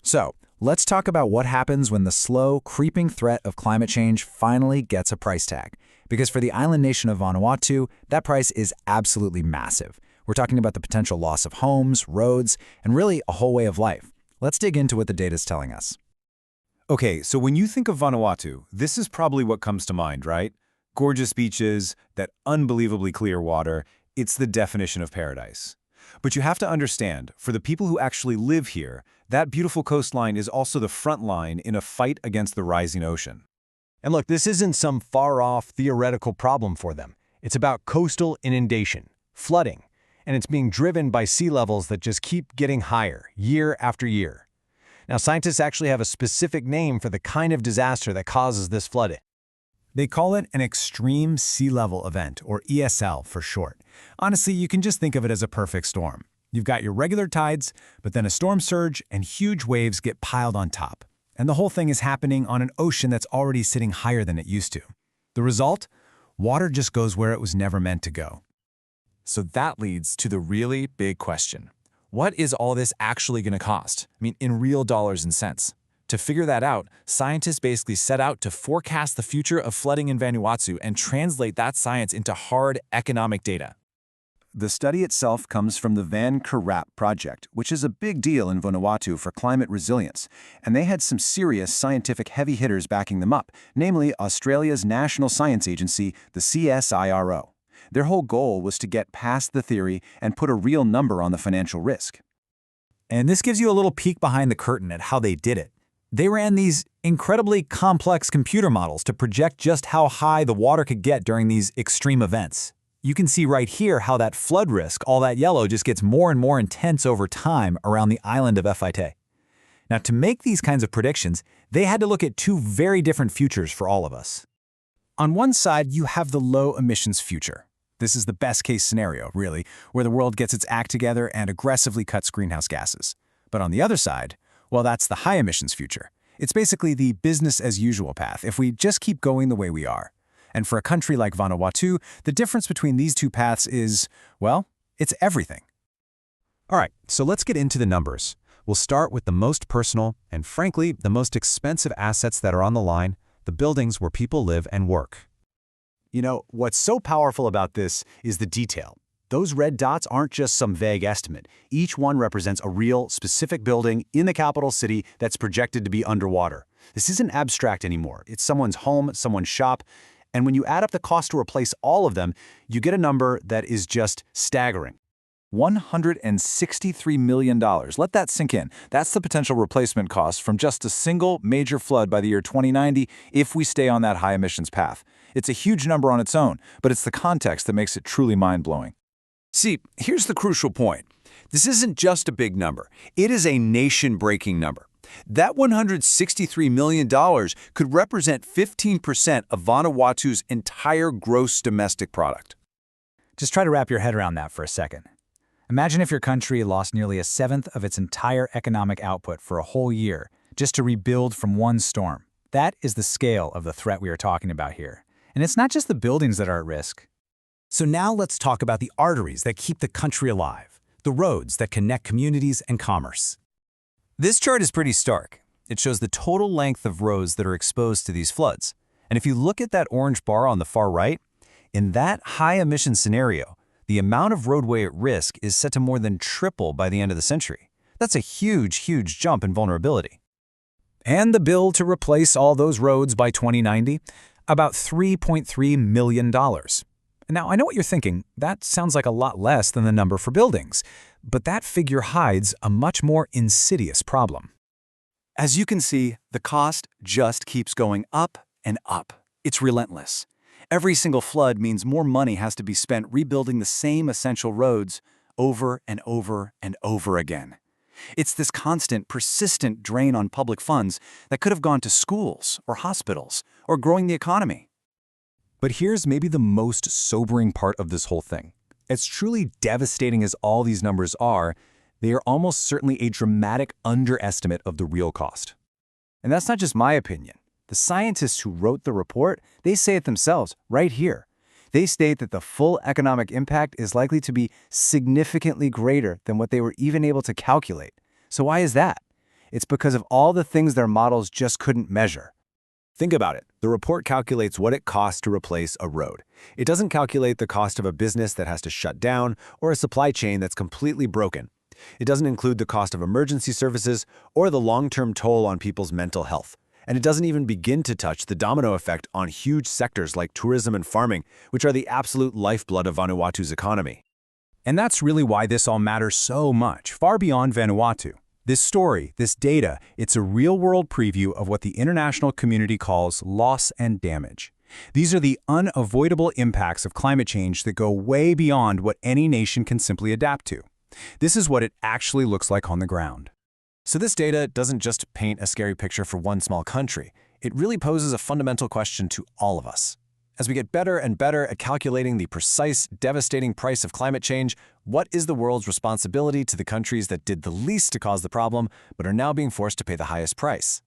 So, let's talk about what happens when the slow, creeping threat of climate change finally gets a price tag. Because for the island nation of Vanuatu, that price is absolutely massive. We're talking about the potential loss of homes, roads, and really a whole way of life. Let's dig into what the data is telling us. Okay, so when you think of Vanuatu, this is probably what comes to mind, right? Gorgeous beaches, that unbelievably clear water, it's the definition of paradise. But you have to understand, for the people who actually live here, that beautiful coastline is also the front line in a fight against the rising ocean. And look, this isn't some far-off theoretical problem for them. It's about coastal inundation, flooding, and it's being driven by sea levels that just keep getting higher year after year. Now, scientists actually have a specific name for the kind of disaster that causes this flooding. They call it an extreme sea level event, or ESL for short. Honestly, you can just think of it as a perfect storm. You've got your regular tides, but then a storm surge and huge waves get piled on top. And the whole thing is happening on an ocean that's already sitting higher than it used to. The result? Water just goes where it was never meant to go. So that leads to the really big question. What is all this actually going to cost? I mean, in real dollars and cents. To figure that out, scientists basically set out to forecast the future of flooding in Vanuatu and translate that science into hard economic data. The study itself comes from the Van-KIRAP project, which is a big deal in Vanuatu for climate resilience, and they had some serious scientific heavy hitters backing them up, namely Australia's national science agency, the CSIRO. Their whole goal was to get past the theory and put a real number on the financial risk. And this gives you a little peek behind the curtain at how they did it. They ran these incredibly complex computer models to project just how high the water could get during these extreme events. You can see right here how that flood risk, all that yellow, just gets more and more intense over time around the island of Vanuatu. Now, to make these kinds of predictions, they had to look at two very different futures for all of us. On one side, you have the low emissions future. This is the best case scenario, really, where the world gets its act together and aggressively cuts greenhouse gases. But on the other side, well, that's the high emissions future. It's basically the business as usual path if we just keep going the way we are. And for a country like Vanuatu, the difference between these two paths is, well, it's everything. All right, so let's get into the numbers. We'll start with the most personal and, frankly, the most expensive assets that are on the line, the buildings where people live and work. You know, what's so powerful about this is the detail. Those red dots aren't just some vague estimate. Each one represents a real, specific building in the capital city that's projected to be underwater. This isn't abstract anymore. It's someone's home, someone's shop, and when you add up the cost to replace all of them, you get a number that is just staggering. $163 million. Let that sink in. That's the potential replacement cost from just a single major flood by the year 2090 if we stay on that high emissions path. It's a huge number on its own, but it's the context that makes it truly mind-blowing. See, here's the crucial point. This isn't just a big number. It is a nation-breaking number. That $163 million could represent 15% of Vanuatu's entire gross domestic product. Just try to wrap your head around that for a second. Imagine if your country lost nearly a seventh of its entire economic output for a whole year just to rebuild from one storm. That is the scale of the threat we are talking about here. And it's not just the buildings that are at risk. So now let's talk about the arteries that keep the country alive, the roads that connect communities and commerce. This chart is pretty stark. It shows the total length of roads that are exposed to these floods. And if you look at that orange bar on the far right, in that high-emission scenario, the amount of roadway at risk is set to more than triple by the end of the century. That's a huge, huge jump in vulnerability. And the bill to replace all those roads by 2090? About $3.3 million. Now, I know what you're thinking. That sounds like a lot less than the number for buildings. But that figure hides a much more insidious problem. As you can see, the cost just keeps going up and up. It's relentless. Every single flood means more money has to be spent rebuilding the same essential roads over and over and over again. It's this constant, persistent drain on public funds that could have gone to schools or hospitals or growing the economy. But here's maybe the most sobering part of this whole thing. As truly devastating as all these numbers are, they are almost certainly a dramatic underestimate of the real cost. And that's not just my opinion. The scientists who wrote the report, they say it themselves right here. They state that the full economic impact is likely to be significantly greater than what they were even able to calculate. So why is that? It's because of all the things their models just couldn't measure. Think about it. The report calculates what it costs to replace a road. It doesn't calculate the cost of a business that has to shut down or a supply chain that's completely broken. It doesn't include the cost of emergency services or the long-term toll on people's mental health. And it doesn't even begin to touch the domino effect on huge sectors like tourism and farming, which are the absolute lifeblood of Vanuatu's economy. And that's really why this all matters so much, far beyond Vanuatu. This story, this data, it's a real-world preview of what the international community calls loss and damage. These are the unavoidable impacts of climate change that go way beyond what any nation can simply adapt to. This is what it actually looks like on the ground. So this data doesn't just paint a scary picture for one small country. It really poses a fundamental question to all of us. As we get better and better at calculating the precise, devastating price of climate change, what is the world's responsibility to the countries that did the least to cause the problem but are now being forced to pay the highest price?